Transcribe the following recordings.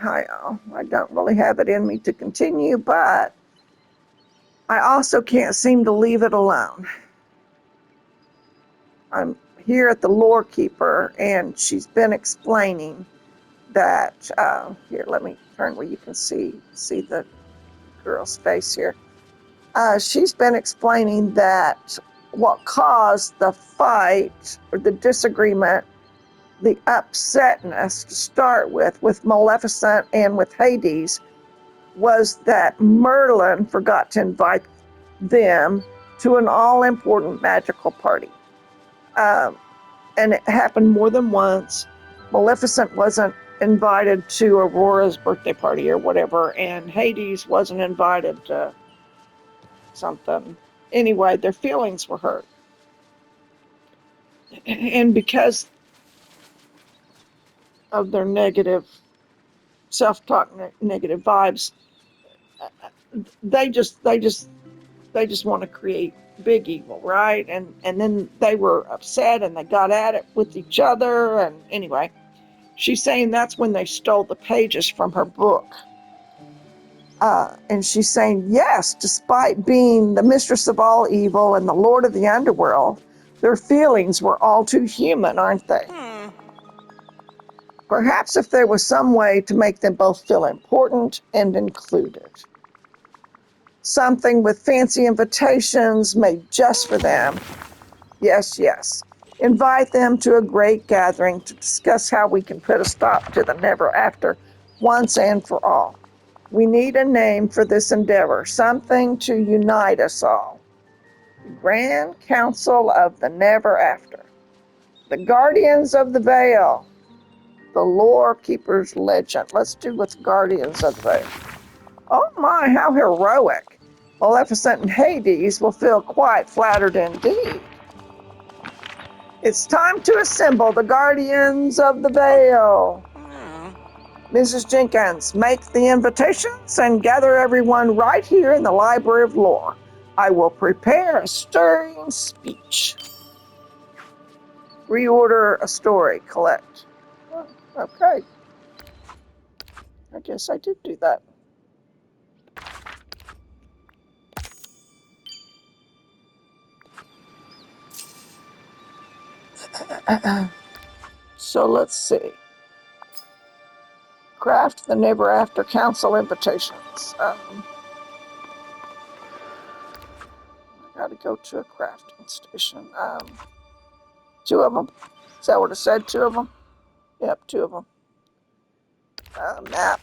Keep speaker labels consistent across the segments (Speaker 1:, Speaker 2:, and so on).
Speaker 1: I don't really have it in me to continue, but I also can't seem to leave it alone. I'm here at the lore keeper, and she's been explaining that. Here, let me turn where you can see the girl's face here. She's been explaining that what caused the fight or the disagreement, the upsetness to start with Maleficent and with Hades, was that Merlin forgot to invite them to an all-important magical party. And it happened more than once. Maleficent wasn't invited to Aurora's birthday party or whatever, and Hades wasn't invited to something. Anyway, their feelings were hurt. And because of their negative self-talk, negative vibes, they just want to create big evil, right? And then they were upset and they got at it with each other. And anyway, she's saying that's when they stole the pages from her book. And she's saying, yes, despite being the mistress of all evil and the lord of the underworld, their feelings were all too human, aren't they? Perhaps if there was some way to make them both feel important and included. Something with fancy invitations made just for them. Yes, yes. Invite them to a great gathering to discuss how we can put a stop to the never after once and for all. We need a name for this endeavor, something to unite us all. The Grand Council of the Never After. The Guardians of the Veil. The Lore Keeper's Legend. Let's do with Guardians of the Veil. Oh my, how heroic. Maleficent and Hades will feel quite flattered indeed. It's time to assemble the Guardians of the Veil. Mrs. Jenkins, make the invitations and gather everyone right here in the Library of Lore. I will prepare a stirring speech. Reorder a story, collect. Oh, okay. I guess I did do that. So let's see. Craft the Never After Council invitations. I gotta go to a crafting station. 2 of them. Is that what it said? 2 of them? Yep, 2 of them. Map.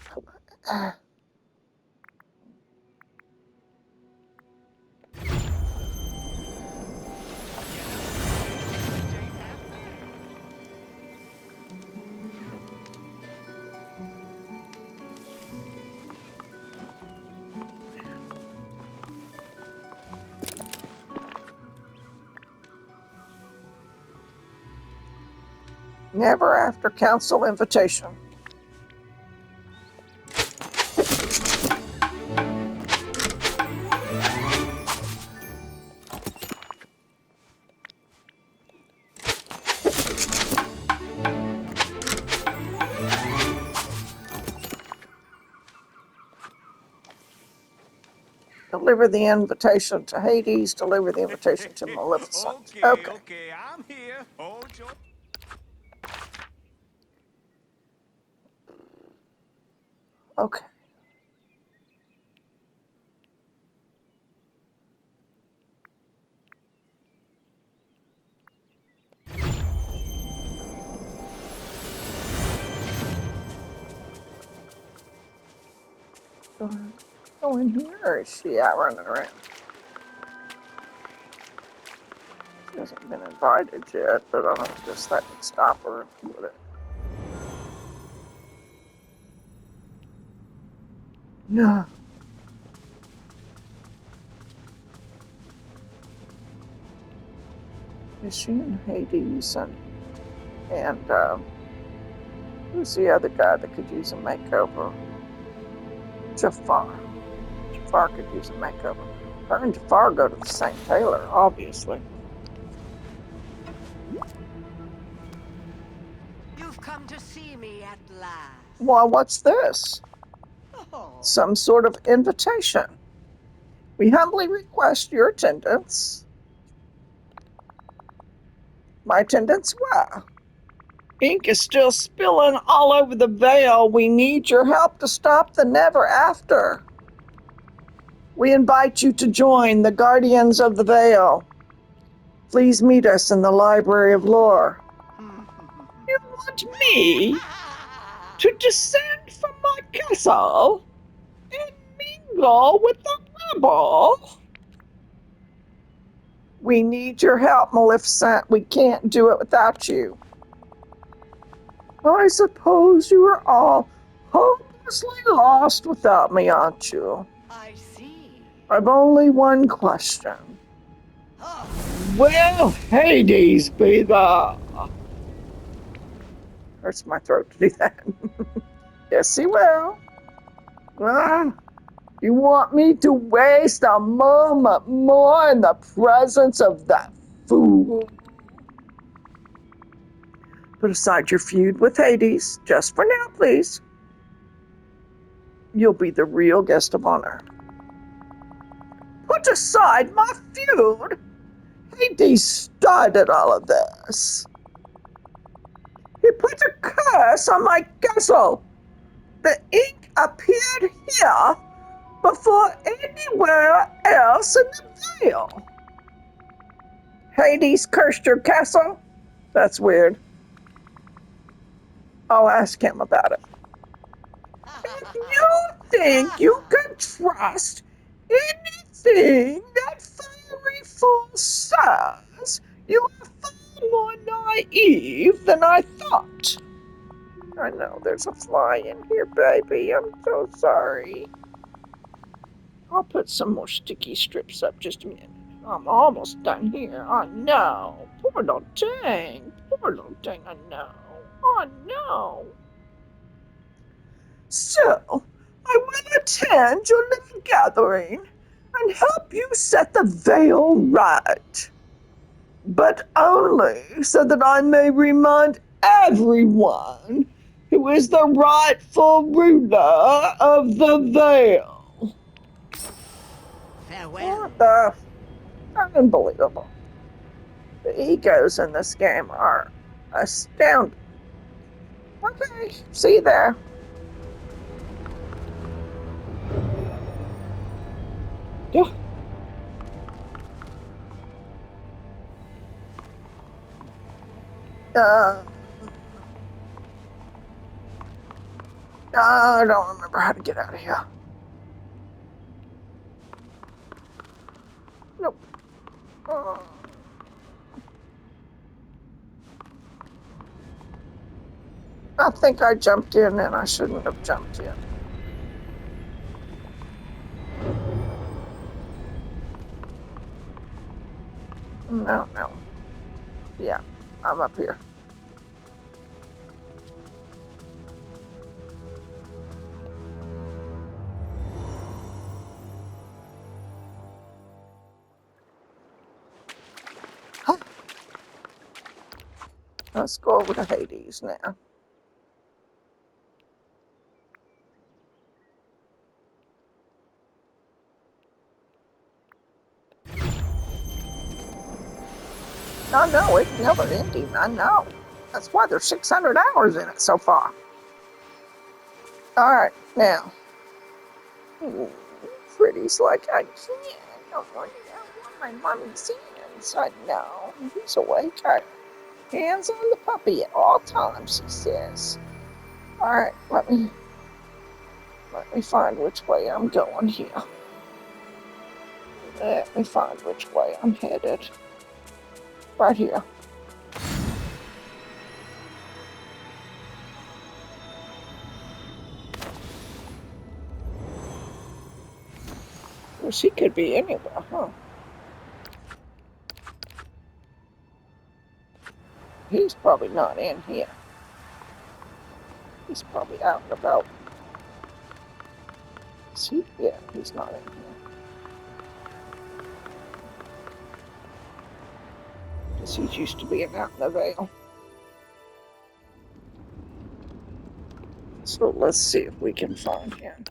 Speaker 1: Never After Council invitation. Deliver the invitation to Hades, deliver the invitation to Maleficent.
Speaker 2: Okay, I'm here. Hold your...
Speaker 1: Okay. Go in here, or is she out running around? She hasn't been invited yet, but I don't guess that would stop her, would it? No. Is she in Hades? And who's the other guy that could use a makeover? Jafar. Jafar could use a makeover. Her and Jafar go to the same tailor, obviously.
Speaker 3: You've come to see me at last.
Speaker 1: Why, what's this?
Speaker 3: Oh,
Speaker 1: Some sort of invitation. We humbly request your attendance. My attendance? Why? Ink is still spilling all over the veil. We need your help to stop the never after. We invite you to join the Guardians of the Veil. Please meet us in the Library of Lore. You want me to descend from my castle and mingle with the rabble? We need your help, Maleficent. We can't do it without you. I suppose you are all hopelessly lost without me, aren't you?
Speaker 3: I see.
Speaker 1: I've only one question.
Speaker 3: Oh,
Speaker 1: Will Hades be there? Hurts my throat to do that. Yes, he will. Ah, you want me to waste a moment more in the presence of that fool? Put aside your feud with Hades, just for now, please. You'll be the real guest of honor. Put aside my feud? Hades started all of this. He put a curse on my castle. The ink appeared here before anywhere else in the Vale. Hades cursed your castle? That's weird. I'll ask him about it. If you think you can trust anything that fiery fool says, you are far more naive than I thought. I know there's a fly in here, baby. I'm so sorry. I'll put some more sticky strips up just a minute. I'm almost done here. Oh no. Poor little thing. Poor little thing, I know. Oh no. So, I will attend your little gathering and help you set the veil right. But only so that I may remind everyone who is the rightful ruler of the veil.
Speaker 3: farewell.
Speaker 1: What the? Unbelievable. The egos in this game are astounding. Okay, see you there. Yeah. Uh, I don't remember how to get out of here. Nope. Uh, I think I jumped in and I shouldn't have jumped in. No, no. Yeah, I'm up here. Huh. Let's go over to Hades now. I know, it's never ending. I know. That's why there's 600 hours in it so far. All right, now. Ooh, pretty's like I can't. I don't want my mommy's hands. I know. He's awake. All right. Hands on the puppy at all times, he says. All right, let me find which way I'm going here. Let me find which way I'm headed. Right here. Well, she could be anywhere, huh? He's probably not in here. He's probably out and about. Is he? Yeah, he's not in here. Because he's used to being out in the Vale. So let's see if we can find him.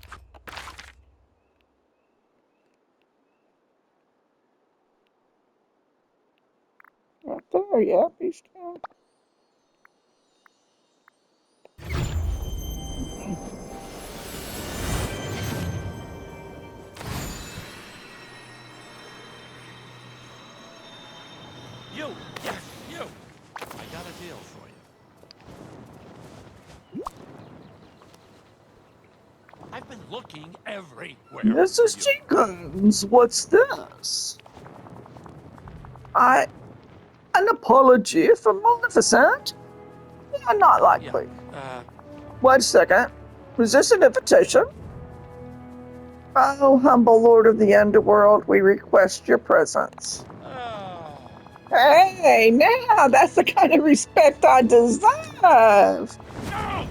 Speaker 1: Right there, yep, he's down.
Speaker 2: You! Yes, you! I got a deal for you. I've been looking everywhere
Speaker 1: Mrs.
Speaker 2: for you.
Speaker 1: Jenkins, what's this? An apology for Maleficent? Yeah, not
Speaker 2: Yeah,
Speaker 1: likely.
Speaker 2: uh,
Speaker 1: Wait a second. Was this an invitation? Oh, humble lord of the underworld, we request your presence.
Speaker 2: oh.
Speaker 1: Hey, now that's the kind of respect I deserve.
Speaker 2: No!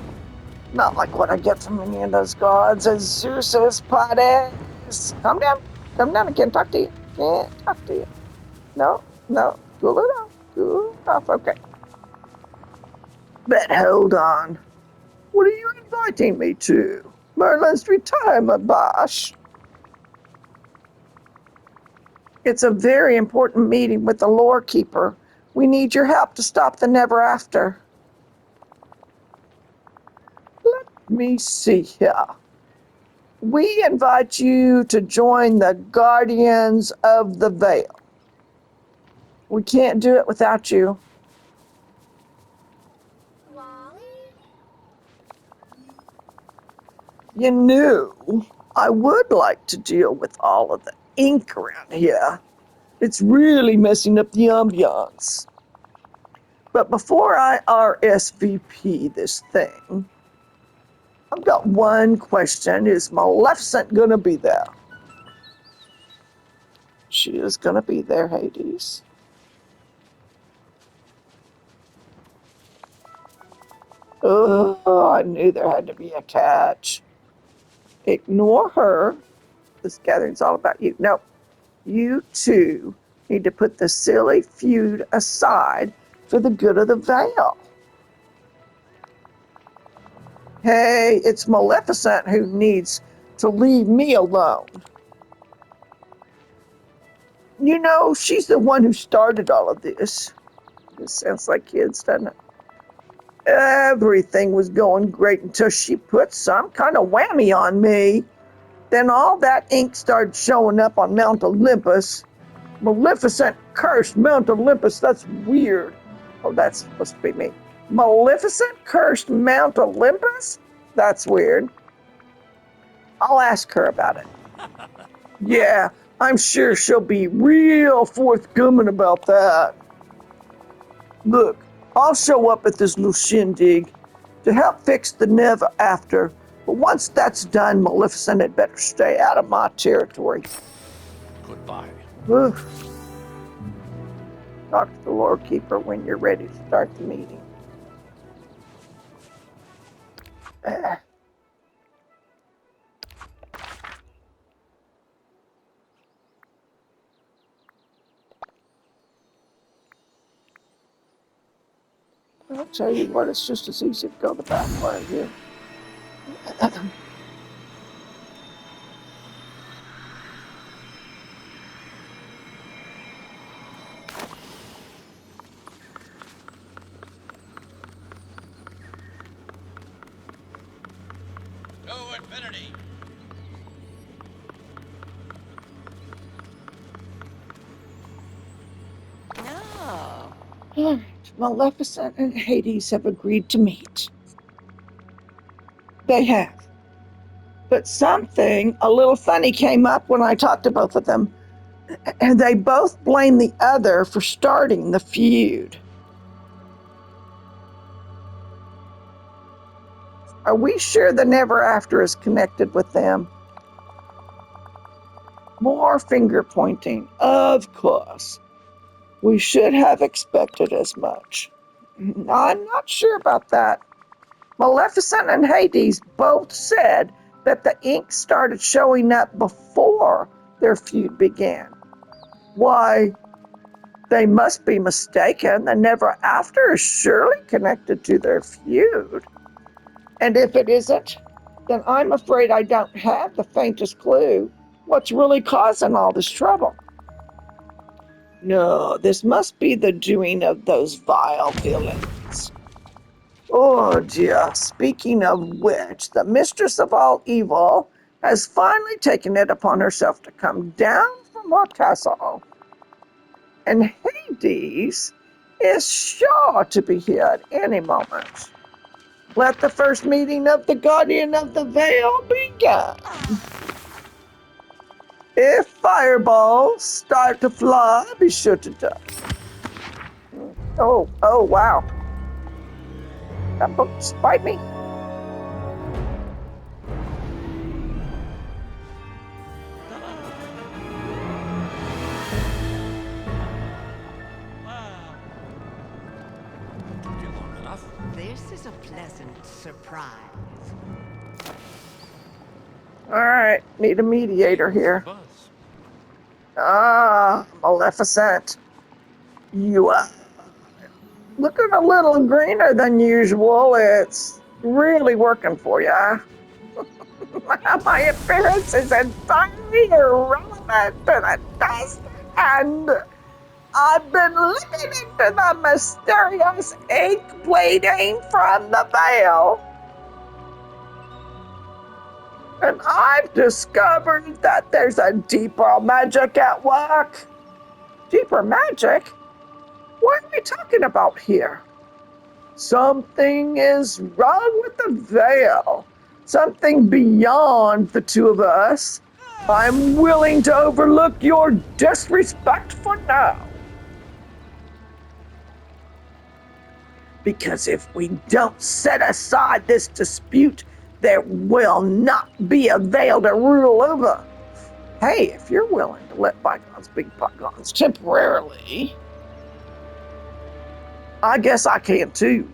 Speaker 1: Not like what I get from any of those gods as Zeus's parties. Calm down, I can't talk to you. Can't talk to you. No, no, cool it off, cool it off, okay. But hold on. What are you inviting me to? Merlin's retirement bash. It's a very important meeting with the lore keeper. We need your help to stop the never after. Let me see here. We invite you to join the Guardians of the Veil. We can't do it without you. You knew I would like to deal with all of the ink around here. It's really messing up the ambiance. But before I RSVP this thing, I've got one question. Is Maleficent gonna be there? She is gonna be there, Hades. Oh, I knew there had to be a catch. Ignore her. This gathering's all about you. No, you two need to put the silly feud aside for the good of the Vale. Hey, it's Maleficent who needs to leave me alone. You know, she's the one who started all of this. This sounds like kids, doesn't it? Everything was going great until she put some kind of whammy on me. Then all that ink started showing up on Mount Olympus. Maleficent cursed Mount Olympus. That's weird. Oh, that's supposed to be me. Maleficent cursed Mount Olympus? That's weird. I'll ask her about it. Yeah, I'm sure she'll be real forthcoming about that. Look, I'll show up at this little shindig to help fix the never after, but once that's done, Maleficent had better stay out of my territory.
Speaker 2: Goodbye.
Speaker 1: Ugh. Talk to the Lord Keeper when you're ready to start the meeting. I'll tell you what, it's just as easy to go the back way here.
Speaker 2: To infinity.
Speaker 3: No.
Speaker 1: Maleficent and Hades have agreed to meet. They have. But something a little funny came up when I talked to both of them, and they both blame the other for starting the feud. Are we sure the Never After is connected with them? More finger pointing, of course. We should have expected as much. I'm not sure about that. Maleficent and Hades both said that the ink started showing up before their feud began. Why, they must be mistaken. The Never After is surely connected to their feud. And if it isn't, then I'm afraid I don't have the faintest clue what's really causing all this trouble. No, this must be the doing of those vile villains. Oh dear, speaking of which, the mistress of all evil has finally taken it upon herself to come down from our castle. And Hades is sure to be here at any moment. Let the first meeting of the Guardian of the Veil begin. If fireballs start to fly, be sure to duck. Oh, wow. That book just bite me.
Speaker 2: Wow. Took you long enough.
Speaker 3: This is a pleasant surprise.
Speaker 1: All right, need a mediator
Speaker 2: What's the
Speaker 1: here.
Speaker 2: buzz?
Speaker 1: Ah, Maleficent. You are looking a little greener than usual. It's really working for you. My appearance is entirely irrelevant to the test, and I've been looking into the mysterious ink bleeding from the veil. And I've discovered that there's a deeper magic at work. Deeper magic? What are we talking about here? Something is wrong with the veil. Something beyond the two of us. I'm willing to overlook your disrespect for now. Because if we don't set aside this dispute, there will not be a veil to rule over. Hey, if you're willing to let bygones be bygones temporarily, I guess I can too.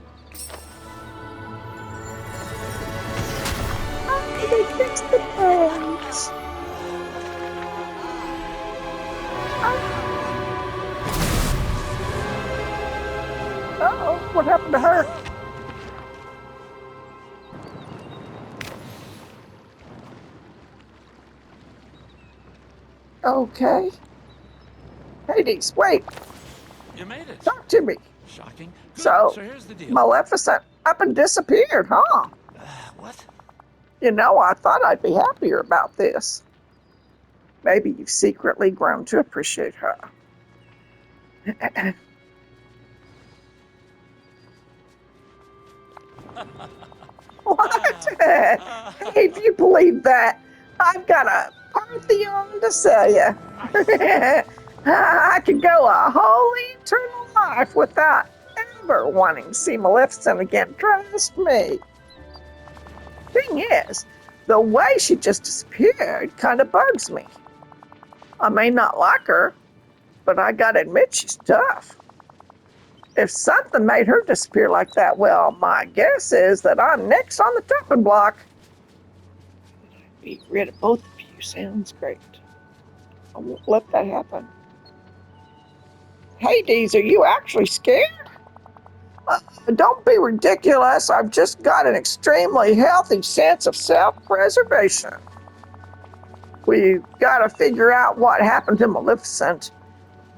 Speaker 1: They fix the bugs. Uh-oh, what happened to her? Okay. Hades, wait,
Speaker 2: You made it.
Speaker 1: talk to me.
Speaker 2: Shocking. Good.
Speaker 1: So,
Speaker 2: So here's the deal.
Speaker 1: Maleficent up and disappeared, huh?
Speaker 2: What?
Speaker 1: You know, I thought I'd be happier about this. Maybe you've secretly grown to appreciate her. What? Hey, if you believe that, I've got a Parthenon to sell you. I could go a whole eternal life without ever wanting to see Maleficent again. Trust me. Thing is, the way she just disappeared kind of bugs me. I may not like her, but I gotta admit she's tough. If something made her disappear like that, well, my guess is that I'm next on the chopping block. Be rid of both of you sounds great. I won't let that happen. Hades, are you actually scared? Don't be ridiculous. I've just got an extremely healthy sense of self-preservation. We've got to figure out what happened to Maleficent,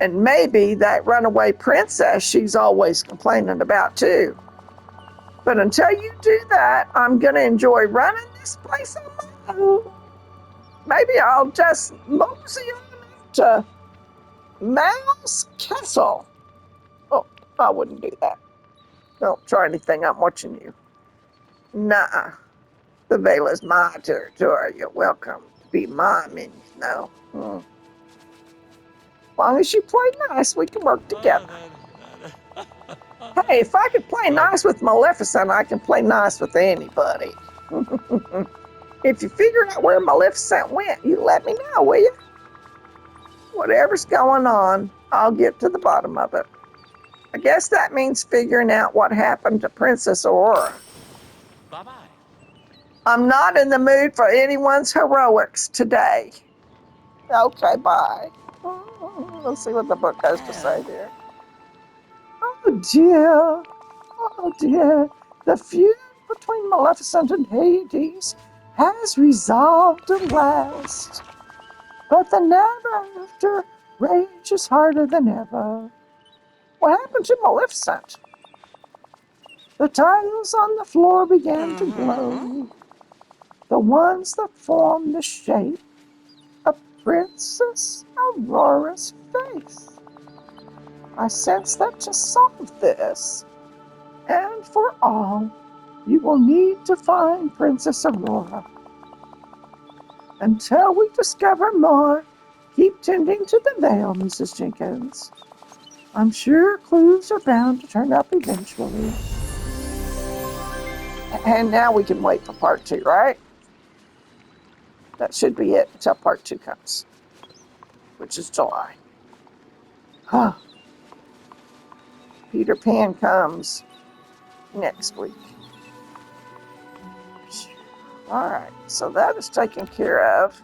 Speaker 1: and maybe that runaway princess she's always complaining about too. But until you do that, I'm going to enjoy running this place on my own. Maybe I'll just mosey on to Mal's Castle. Oh, I wouldn't do that. Don't try anything, I'm watching you. Nah, the Veil is my territory. You're welcome to be my minion, though. As long as you play nice, we can work together. Hey, if I could play nice with Maleficent, I can play nice with anybody. If you figure out where Maleficent went, you let me know, will you? Whatever's going on, I'll get to the bottom of it. I guess that means figuring out what happened to Princess Aurora.
Speaker 2: Bye-bye.
Speaker 1: I'm not in the mood for anyone's heroics today. Okay, bye. Let's see what the book has to say here. Oh dear. Oh dear. The feud between Maleficent and Hades has resolved at last. But the never after rages harder than ever. What happened to Maleficent? The tiles on the floor began to glow, the ones that formed the shape of Princess Aurora's face. I sense that to solve this, and for all, you will need to find Princess Aurora. Until we discover more, keep tending to the veil, Mrs. Jenkins. I'm sure clues are bound to turn up eventually. And now we can wait for part 2, right? That should be it until part 2 comes, which is July. Huh. Peter Pan comes next week. All right, so that is taken care of.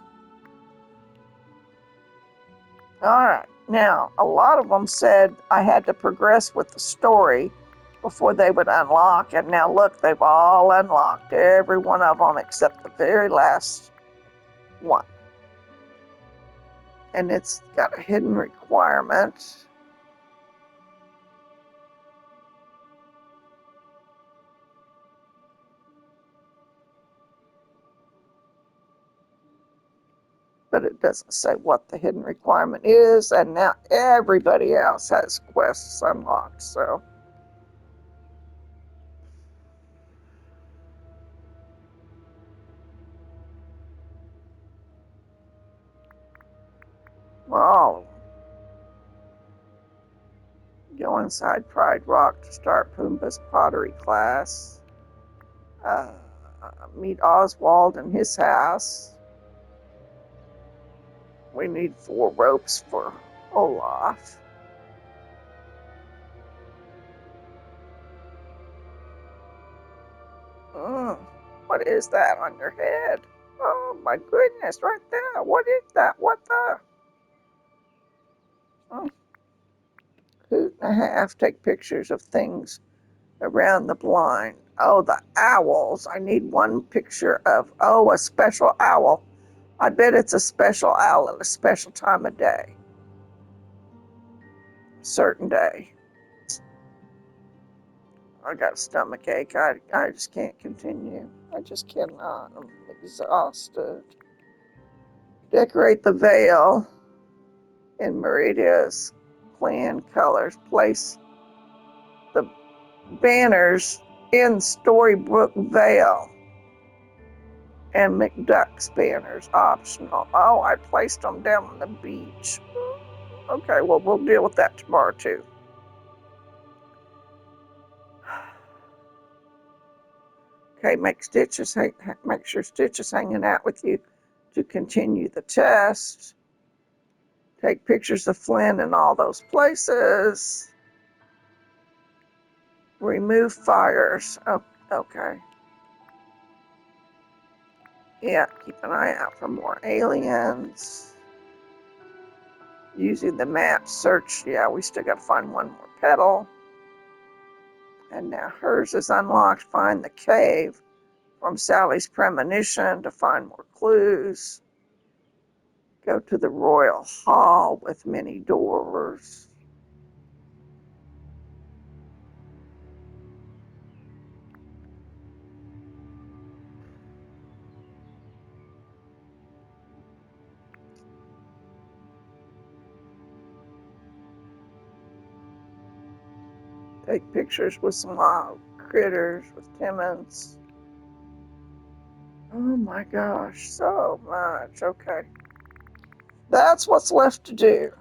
Speaker 1: All right, now a lot of them said I had to progress with the story before they would unlock, and now look, they've all unlocked, every one of them except the very last one. And it's got a hidden requirement. But it doesn't say what the hidden requirement is, and now everybody else has quests unlocked, so. Well, all of them. Go inside Pride Rock to start Pumbaa's pottery class. Meet Oswald in his house. We need 4 ropes for Olaf. What is that on your head? Oh my goodness, right there. What is that? What the? Oh. Hoot and a half. Take pictures of things around the blind. Oh, the owls. I need one picture of, a special owl. I bet it's a special owl at a special time of day. Certain day. I got a stomach ache. I just can't continue. I just cannot. I'm exhausted. Decorate the veil in Meridia's clan colors. Place the banners in Storybook Vale. And McDuck's banners optional. Oh, I placed them down on the beach. Okay, well, we'll deal with that tomorrow too. Okay, make sure Stitch is hanging out with you to continue the test. Take pictures of Flynn in all those places. Remove fires. Oh, okay. Yeah, keep an eye out for more aliens. Using the map search. Yeah, we still got to find one more petal. And now hers is unlocked. Find the cave from Sally's premonition to find more clues. Go to the royal hall with many doors. Take pictures with some wild critters with Timmons. Oh my gosh, so much. Okay. That's what's left to do.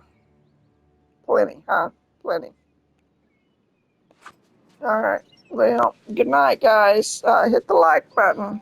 Speaker 1: Plenty, huh? Plenty. All right. Well, good night, guys. Hit the like button.